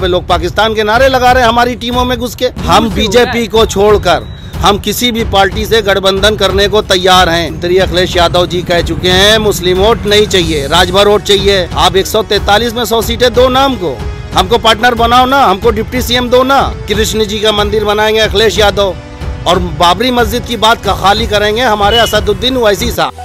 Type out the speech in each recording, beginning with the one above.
पे लोग पाकिस्तान के नारे लगा रहे हैं हमारी टीमों में घुस के। हम बीजेपी को छोड़कर हम किसी भी पार्टी से गठबंधन करने को तैयार हैं। श्री अखिलेश यादव जी कह चुके हैं मुस्लिम वोट नहीं चाहिए, राजभर वोट चाहिए। आप 143 में 100 सीटें दो ना, हमको पार्टनर बनाओ ना, हमको डिप्टी सीएम दो ना। कृष्ण जी का मंदिर बनाएंगे अखिलेश यादव और बाबरी मस्जिद की बात का खाली करेंगे हमारे असदुद्दीन ओवैसी साहब।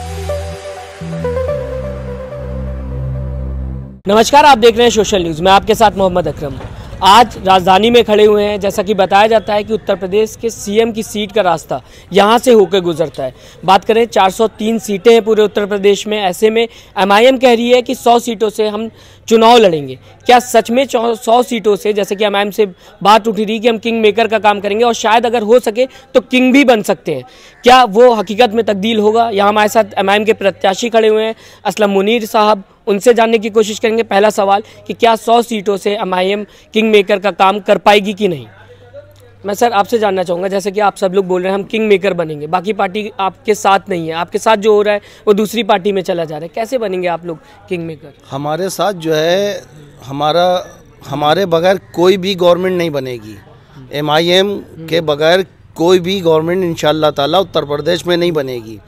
नमस्कार, आप देख रहे हैं सोशल न्यूज़। मैं आपके साथ मोहम्मद अकरम। आज राजधानी में खड़े हुए हैं। जैसा कि बताया जाता है कि उत्तर प्रदेश के सीएम की सीट का रास्ता यहां से होकर गुजरता है। बात करें 403 सीटें हैं पूरे उत्तर प्रदेश में। ऐसे में एमआईएम कह रही है कि 100 सीटों से हम चुनाव लड़ेंगे। क्या सच में 100 सीटों से, जैसे कि एमआईएम से बात उठी रही कि हम किंग मेकर का काम करेंगे और शायद अगर हो सके तो किंग भी बन सकते हैं, क्या वो हकीकत में तब्दील होगा? यहाँ हमारे साथ एमआईएम के प्रत्याशी खड़े हुए हैं, असलम मुनीर साहब। उनसे जानने की कोशिश करेंगे। पहला सवाल कि क्या 100 सीटों से एमआईएम किंग मेकर का काम कर पाएगी कि नहीं? मैं सर आपसे जानना चाहूँगा, जैसे कि आप सब लोग बोल रहे हैं हम किंग मेकर बनेंगे, बाकी पार्टी आपके साथ नहीं है, आपके साथ जो हो रहा है वो दूसरी पार्टी में चला जा रहा है, कैसे बनेंगे आप लोग किंग मेकर? हमारे साथ जो है हमारे बगैर कोई भी गवर्नमेंट नहीं बनेगी। एमआईएम के बगैर कोई भी गवर्नमेंट इंशाअल्लाह ताला उत्तर प्रदेश में नहीं बनेगी।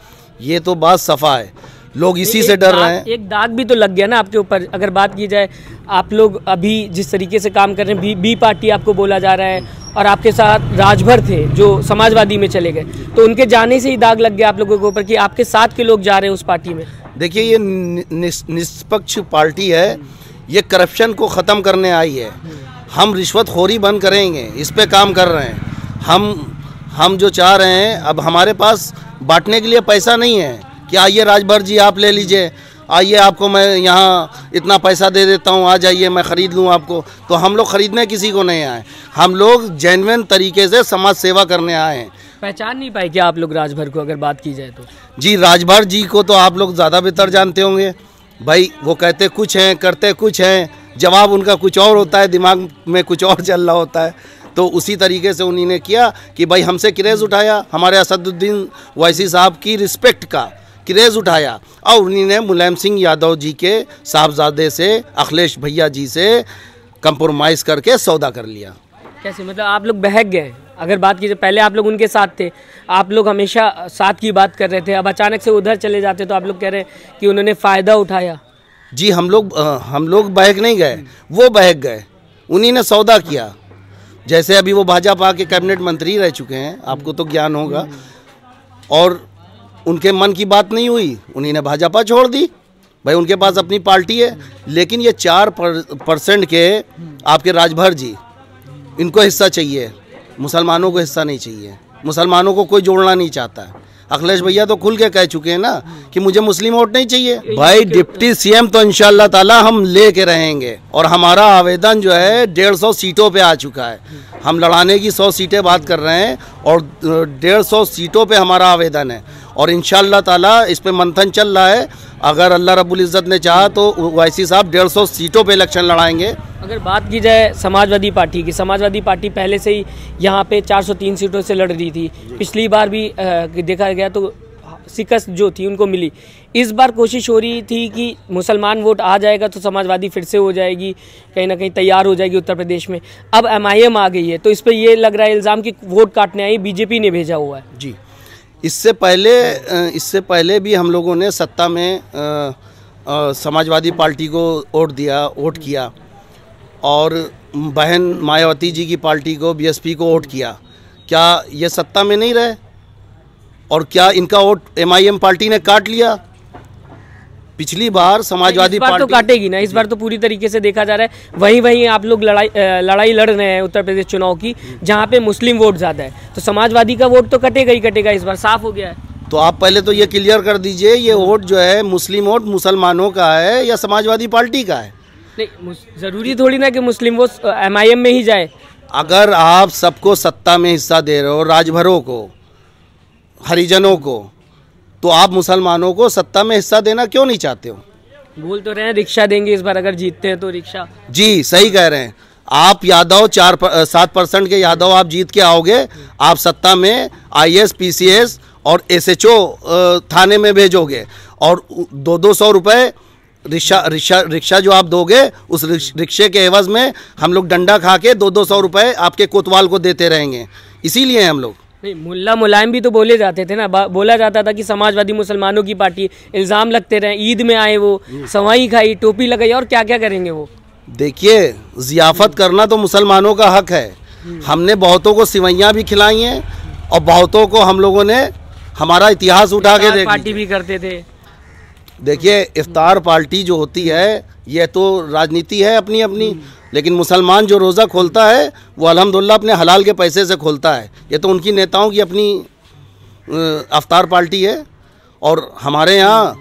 ये तो बात सफा है। लोग इसी से डर रहे हैं। एक दाग भी तो लग गया ना आपके ऊपर। अगर बात की जाए, आप लोग अभी जिस तरीके से काम कर रहे हैं, बी पार्टी आपको बोला जा रहा है, और आपके साथ राजभर थे जो समाजवादी में चले गए, तो उनके जाने से ही दाग लग गया आप लोगों के ऊपर कि आपके साथ के लोग जा रहे हैं उस पार्टी में। देखिए, ये निष्पक्ष पार्टी है, ये करप्शन को ख़त्म करने आई है। हम रिश्वतखोरी बंद करेंगे, इस पे काम कर रहे हैं। हम जो चाह रहे हैं, अब हमारे पास बांटने के लिए पैसा नहीं है कि आइए राजभर जी आप ले लीजिए, आइए आपको मैं यहाँ इतना पैसा दे देता हूँ, आ जाइए मैं ख़रीद लूँ आपको। तो हम लोग ख़रीदने किसी को नहीं आए, हम लोग जेन्युइन तरीके से समाज सेवा करने आए हैं। पहचान नहीं पाए क्या आप लोग राजभर को, अगर बात की जाए तो? जी, राजभर जी को तो आप लोग ज़्यादा बेहतर जानते होंगे भाई। वो कहते कुछ हैं, करते कुछ हैं, जवाब उनका कुछ और होता है, दिमाग में कुछ और चल रहा होता है। तो उसी तरीके से उन्होंने किया कि भाई हमसे क्रेज़ उठाया, हमारे असदुद्दीन ओवैसी साहब की रिस्पेक्ट का क्रेज़ उठाया, और उन्होंने मुलायम सिंह यादव जी के साहबजादे से, अखिलेश भैया जी से कंप्रोमाइज़ करके सौदा कर लिया। कैसे, मतलब आप लोग बहक गए? अगर बात कीजिए, पहले आप लोग उनके साथ थे, आप लोग हमेशा साथ की बात कर रहे थे, अब अचानक से उधर चले जाते तो आप लोग कह रहे हैं कि उन्होंने फ़ायदा उठाया। जी, हम लोग बहक नहीं गए, वो बहक गए, उन्हीं ने सौदा किया। जैसे अभी वो भाजपा के कैबिनेट मंत्री रह चुके हैं, आपको तो ज्ञान होगा, और उनके मन की बात नहीं हुई, उन्होंने भाजपा छोड़ दी। भाई उनके पास अपनी पार्टी है, लेकिन ये 4% के आपके राजभर जी, इनको हिस्सा चाहिए, मुसलमानों को हिस्सा नहीं चाहिए। मुसलमानों को कोई जोड़ना नहीं चाहता है। अखिलेश भैया तो खुल के कह चुके हैं ना कि मुझे मुस्लिम वोट नहीं चाहिए। भाई डिप्टी सीएम तो इंशाअल्लाह ताला हम लेके रहेंगे, और हमारा आवेदन जो है 150 सीटों पे आ चुका है। हम लड़ाने की 100 सीटें बात कर रहे हैं, और 150 सीटों पे हमारा आवेदन है, और इंशाअल्लाह ताला इस पे मंथन चल रहा है। अगर अल्लाह रब्बुल इज़्ज़त ने चाहा तो ओवैसी साहब 150 सीटों पे इलेक्शन लड़ाएंगे। अगर बात की जाए समाजवादी पार्टी की, समाजवादी पार्टी पहले से ही यहाँ पे 403 सीटों से लड़ रही थी। पिछली बार भी देखा गया तो शिकस्त जो थी उनको मिली। इस बार कोशिश हो रही थी कि मुसलमान वोट आ जाएगा तो समाजवादी फिर से हो जाएगी, कहीं ना कहीं तैयार हो जाएगी उत्तर प्रदेश में। अब एमआईएम आ गई है, तो इस पर ये लग रहा है इल्ज़ाम कि वोट काटने आई बीजेपी ने भेजा हुआ है। जी, इससे पहले भी हम लोगों ने सत्ता में समाजवादी पार्टी को वोट किया, और बहन मायावती जी की पार्टी को, बीएसपी को वोट किया। क्या ये सत्ता में नहीं रहे? और क्या इनका वोट एमआईएम पार्टी ने काट लिया? पिछली बार समाजवादी पार्टी तो काटेगी ना, इस बार तो पूरी तरीके से देखा जा रहा है वहीं आप लोग लड़ाई लड़ रहे हैं उत्तर प्रदेश चुनाव की, जहां पे मुस्लिम वोट ज़्यादा है, तो समाजवादी का वोट तो कटेगा ही कटेगा। इस बार साफ हो गया है। तो आप पहले तो ये क्लियर कर दीजिए, ये वोट जो है मुस्लिम वोट मुसलमानों का है या समाजवादी पार्टी का है? नहीं, ज़रूरी थोड़ी ना कि मुस्लिम वोट एमआईएम में ही जाए। अगर आप सबको सत्ता में हिस्सा दे रहे हो, राजभरों को, हरिजनों को, तो आप मुसलमानों को सत्ता में हिस्सा देना क्यों नहीं चाहते हो? बोल तो रहे हैं रिक्शा देंगे इस बार, अगर जीतते हैं तो रिक्शा। जी, सही कह रहे हैं आप। यादव 7% के यादव आप जीत के आओगे, आप सत्ता में आईएएस, पीसीएस और एसएचओ थाने में भेजोगे, और 200 रुपये रिक्शा जो आप दोगे, उस रिक्शे के एवज में हम लोग डंडा खा के 200 रुपए आपके कोतवाल को देते रहेंगे। इसीलिए हम लोग नहीं, मुल्ला मुलायम भी तो बोले जाते थे ना, बोला जाता था कि समाजवादी मुसलमानों की पार्टी, इल्ज़ाम लगते रहे, ईद में आए वो सवाई खाई, टोपी लगाई, और क्या क्या करेंगे वो। देखिए, ज़ियाफ़त करना तो मुसलमानों का हक है। हमने बहुतों को सिवैयाँ भी खिलाई हैं और बहुतों को हम लोगों ने हमारा इतिहास उठा के देख, पार्टी भी करते थे। देखिए, इफ्तार पार्टी जो होती है ये तो राजनीति है अपनी अपनी, लेकिन मुसलमान जो रोज़ा खोलता है वो अल्हम्दुलिल्लाह अपने हलाल के पैसे से खोलता है। ये तो उनकी नेताओं की अपनी इफ्तार पार्टी है। और हमारे यहाँ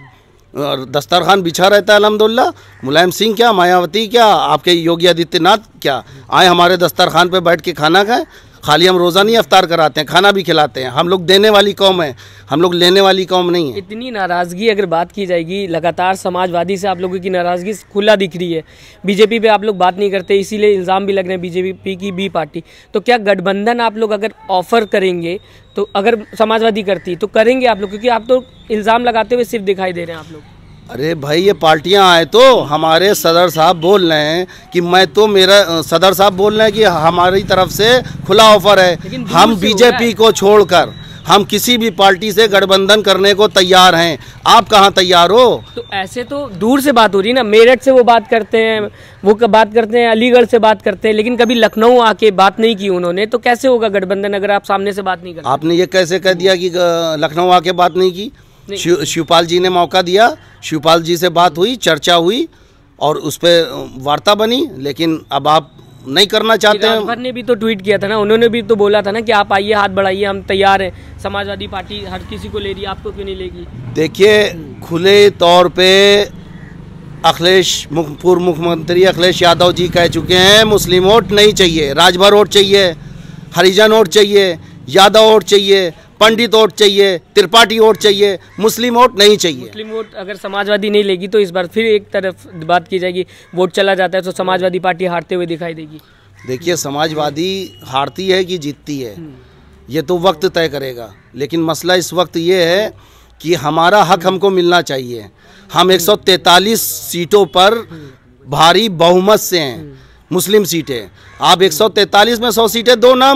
दस्तरखान बिछा रहता है अल्हम्दुलिल्लाह। मुलायम सिंह क्या, मायावती क्या, आपके योगी आदित्यनाथ क्या आए हमारे दस्तरखान पे बैठ के खाना खाएं। खाली हम रोज़ा नहीं इफ्तार कराते हैं, खाना भी खिलाते हैं। हम लोग देने वाली कौम है, हम लोग लेने वाली कौम नहीं है। इतनी नाराज़गी अगर बात की जाएगी, लगातार समाजवादी से आप लोगों की नाराज़गी खुला दिख रही है, बीजेपी पे आप लोग बात नहीं करते, इसीलिए इल्ज़ाम भी लग रहे हैं बीजेपी की बी पार्टी। तो क्या गठबंधन आप लोग अगर ऑफर करेंगे, तो अगर समाजवादी करती तो करेंगे आप लोग, क्योंकि आप तो इल्ज़ाम लगाते हुए सिर्फ दिखाई दे रहे हैं आप लोग। अरे भाई, ये पार्टियां आए तो हमारे सदर साहब बोल रहे हैं कि सदर साहब बोल रहे हैं कि हमारी तरफ से खुला ऑफर है। हम बीजेपी को छोड़कर हम किसी भी पार्टी से गठबंधन करने को तैयार हैं। आप कहाँ तैयार हो? तो ऐसे तो दूर से बात हो रही है ना, मेरठ से वो बात करते हैं, वो बात करते हैं, अलीगढ़ से बात करते हैं, लेकिन कभी लखनऊ आके बात नहीं की उन्होंने। तो कैसे होगा गठबंधन अगर आप सामने से बात नहीं करते? आपने ये कैसे कह दिया कि लखनऊ आके बात नहीं की? शिवपाल जी ने मौका दिया, शिवपाल जी से बात हुई, चर्चा हुई और उस पर वार्ता बनी, लेकिन अब आप नहीं करना चाहते हैं। राजभर ने भी तो ट्वीट किया था ना, उन्होंने भी तो बोला था ना कि आप आइए, हाथ बढ़ाइए, हम तैयार हैं। समाजवादी पार्टी हर किसी को ले रही है, आपको क्यों नहीं लेगी? देखिए, खुले तौर पे पूर्व मुख्यमंत्री अखिलेश यादव जी कह चुके हैं मुस्लिम वोट नहीं चाहिए, राजभर वोट चाहिए, हरिजन वोट चाहिए, यादव वोट चाहिए, पंडित वोट चाहिए, त्रिपाठी वोट चाहिए, मुस्लिम वोट नहीं चाहिए। मुस्लिम वोट अगर समाजवादी नहीं लेगी तो इस बार फिर एक तरफ बात की जाएगी, वोट चला जाता है तो समाजवादी पार्टी हारते हुए दिखाई देगी। देखिए, समाजवादी हारती है कि जीतती है ये तो वक्त तय करेगा, लेकिन मसला इस वक्त ये है कि हमारा हक हमको मिलना चाहिए। हम 143 सीटों पर भारी बहुमत से हैं, मुस्लिम सीटें। आप 143 में 100 सीटें दो ना,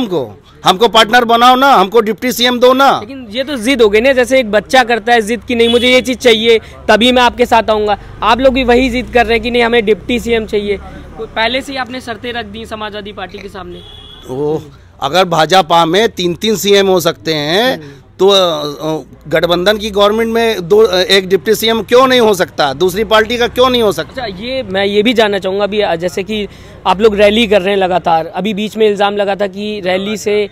हमको पार्टनर बनाओ ना, हमको डिप्टी सीएम दो ना। लेकिन ये तो जिद हो गई ना, जैसे एक बच्चा करता है जिद की नहीं मुझे ये चीज़ चाहिए तभी मैं आपके साथ आऊँगा, आप लोग भी वही जिद कर रहे हैं कि नहीं हमें डिप्टी सीएम चाहिए। तो पहले से ही आपने शर्तें रख दी समाजवादी पार्टी के सामने। तो अगर भाजपा में 3-3 सीएम हो सकते हैं तो गठबंधन की गवर्नमेंट में एक डिप्टी सीएम क्यों नहीं हो सकता? दूसरी पार्टी का क्यों नहीं हो सकता? अच्छा, मैं ये भी जानना चाहूँगा अभी, जैसे कि आप लोग रैली कर रहे हैं लगातार, अभी बीच में इल्ज़ाम लगा था कि रैली से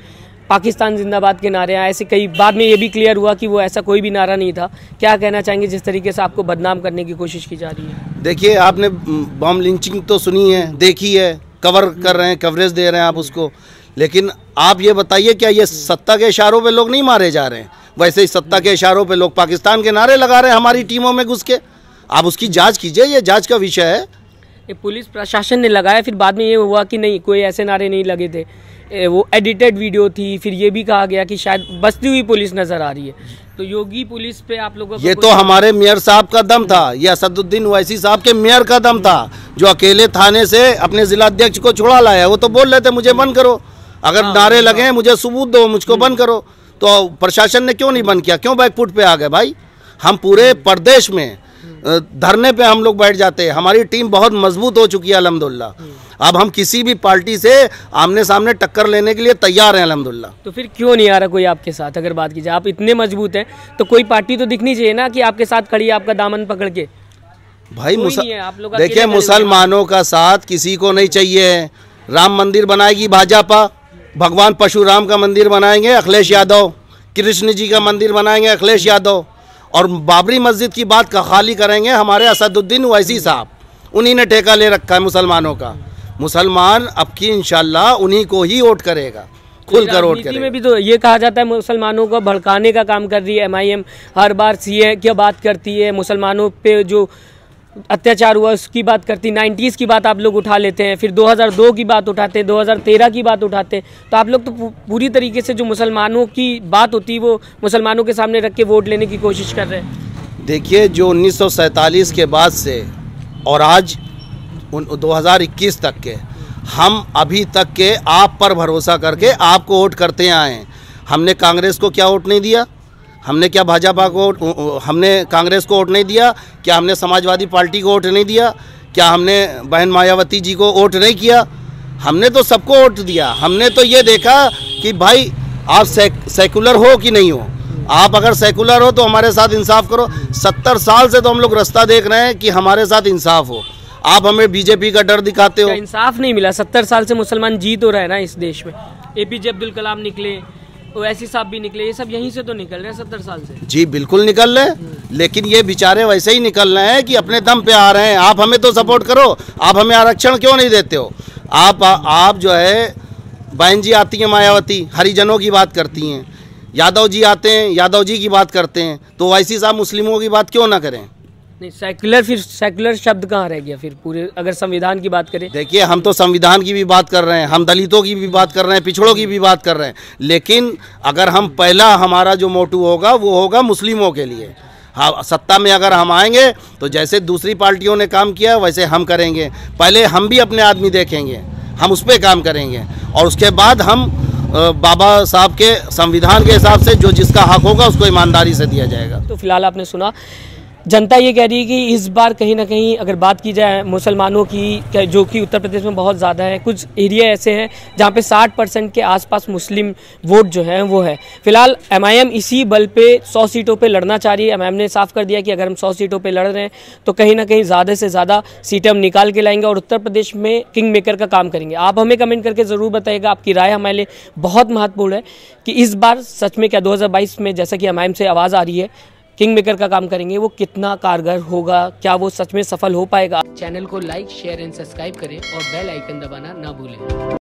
पाकिस्तान जिंदाबाद के नारे आए, ऐसे कई बाद में ये भी क्लियर हुआ कि वो ऐसा कोई भी नारा नहीं था। क्या कहना चाहेंगे जिस तरीके से आपको बदनाम करने की कोशिश की जा रही है? देखिए, आपने बम लिंचिंग तो सुनी है, देखी है, कवर कर रहे हैं, कवरेज दे रहे हैं आप उसको, लेकिन आप ये बताइए क्या ये सत्ता के इशारों पे लोग नहीं मारे जा रहे हैं? वैसे ही सत्ता के इशारों पे लोग पाकिस्तान के नारे लगा रहे हैं हमारी टीमों में घुस के। आप उसकी जांच कीजिए, ये जांच का विषय है। ये पुलिस प्रशासन ने लगाया, फिर बाद में ये हुआ कि नहीं कोई ऐसे नारे नहीं लगे थे, वो एडिटेड वीडियो थी, फिर ये भी कहा गया कि शायद बसती हुई पुलिस नजर आ रही है। तो योगी पुलिस पे आप लोगों को ये तो हमारे मेयर साहब का दम था, ये असदुद्दीन ओवैसी साहब के मेयर का दम था, जो अकेले थाने से अपने जिला अध्यक्ष को छुड़ा लाया। वो तो बोल रहे थे मुझे बंद करो, अगर नारे लगे मुझे सबूत दो, मुझको बंद करो। तो प्रशासन ने क्यों नहीं बंद किया? क्यों बैकफुट पे आ गए भाई? हम पूरे प्रदेश में धरने पे हम लोग बैठ जाते हैं। हमारी टीम बहुत मजबूत हो चुकी है अल्हम्दुलिल्लाह। अब हम किसी भी पार्टी से आमने सामने टक्कर लेने के लिए तैयार हैं अल्हम्दुलिल्लाह। तो फिर क्यों नहीं आ रहा कोई आपके साथ? अगर बात की जाए, आप इतने मजबूत हैं तो कोई पार्टी तो दिखनी चाहिए ना कि आपके साथ खड़ी है, आपका दामन पकड़ के। भाई देखिए, मुसलमानों का साथ किसी को नहीं चाहिए। राम मंदिर बनाएगी भाजपा, भगवान परशुराम का मंदिर बनाएंगे अखिलेश यादव, कृष्ण जी का मंदिर बनाएंगे अखिलेश यादव, और बाबरी मस्जिद की बात का खाली करेंगे हमारे असदुद्दीन ओवैसी साहब। उन्हीं ने ठेका ले रखा है मुसलमानों का। मुसलमान अब की इंशाल्लाह उन्हीं को ही वोट करेगा, खुलकर वोट करेगा। में भी तो ये कहा जाता है मुसलमानों को भड़काने का काम कर रही है MIM, हर बार सीए की बात करती है, मुसलमानों पे जो अत्याचार हुआ उसकी बात करती, 90s की बात आप लोग उठा लेते हैं, फिर 2002 की बात उठाते हैं, 2013 की बात उठाते हैं। तो आप लोग तो पूरी तरीके से जो मुसलमानों की बात होती है वो मुसलमानों के सामने रख के वोट लेने की कोशिश कर रहे हैं। देखिए, जो 1947 के बाद से और आज 2021 तक के हम अभी तक के आप पर भरोसा करके आपको वोट करते आए हैं। हमने कांग्रेस को क्या वोट नहीं दिया, हमने क्या भाजपा को, हमने कांग्रेस को वोट नहीं दिया, क्या हमने समाजवादी पार्टी को वोट नहीं दिया, क्या हमने बहन मायावती जी को वोट नहीं किया? हमने तो सबको वोट दिया। हमने तो ये देखा कि भाई आप सेकुलर हो कि नहीं हो। आप अगर सेकुलर हो तो हमारे साथ इंसाफ करो। 70 साल से तो हम लोग रास्ता देख रहे हैं कि हमारे साथ इंसाफ हो। आप हमें बीजेपी का डर दिखाते हो। इंसाफ नहीं मिला। 70 साल से मुसलमान जी तो रहे ना इस देश में। APJ अब्दुल कलाम निकले, ओवैसी साहब भी निकले, ये सब यहीं से तो निकल रहे हैं 70 साल से। जी बिल्कुल निकल रहे हैं, लेकिन ये बेचारे वैसे ही निकल रहे हैं कि अपने दम पे आ रहे हैं। आप हमें तो सपोर्ट करो, आप हमें आरक्षण क्यों नहीं देते हो? आप जो है, बहन जी आती हैं मायावती, हरिजनों की बात करती हैं, यादव जी आते हैं, यादव जी की बात करते हैं, तो ओवैसी साहब मुस्लिमों की बात क्यों ना करें? नहीं, सेकुलर, फिर सेकुलर शब्द कहाँ रह गया फिर पूरे, अगर संविधान की बात करें? देखिए, हम तो संविधान की भी बात कर रहे हैं, हम दलितों की भी बात कर रहे हैं, पिछड़ों की भी बात कर रहे हैं, लेकिन अगर हम पहला हमारा जो मोटू होगा वो होगा मुस्लिमों के लिए। हाँ, सत्ता में अगर हम आएंगे तो जैसे दूसरी पार्टियों ने काम किया वैसे हम करेंगे। पहले हम भी अपने आदमी देखेंगे, हम उस पर काम करेंगे, और उसके बाद हम बाबा साहब के संविधान के हिसाब से जो जिसका हक होगा उसको ईमानदारी से दिया जाएगा। तो फिलहाल आपने सुना, जनता ये कह रही है कि इस बार कहीं ना कहीं अगर बात की जाए मुसलमानों की, जो कि उत्तर प्रदेश में बहुत ज़्यादा है, कुछ एरिया ऐसे हैं जहाँ पे 60% के आसपास मुस्लिम वोट जो है वो है। फिलहाल MIM इसी बल पे 100 सीटों पे लड़ना चाह रही है। MIM ने साफ कर दिया कि अगर हम 100 सीटों पे लड़ रहे हैं तो कहीं ना कहीं ज़्यादा से ज़्यादा सीटें हम निकाल के लाएंगे और उत्तर प्रदेश में किंग मेकर का काम करेंगे। आप हमें कमेंट करके ज़रूर बताइएगा, आपकी राय हमारे लिए बहुत महत्वपूर्ण है कि इस बार सच में क्या 2022 में जैसा कि MIM से आवाज़ आ रही है किंग मेकर का काम करेंगे, वो कितना कारगर होगा, क्या वो सच में सफल हो पाएगा? चैनल को लाइक, शेयर एंड सब्सक्राइब करें और बेल आइकन दबाना ना भूलें।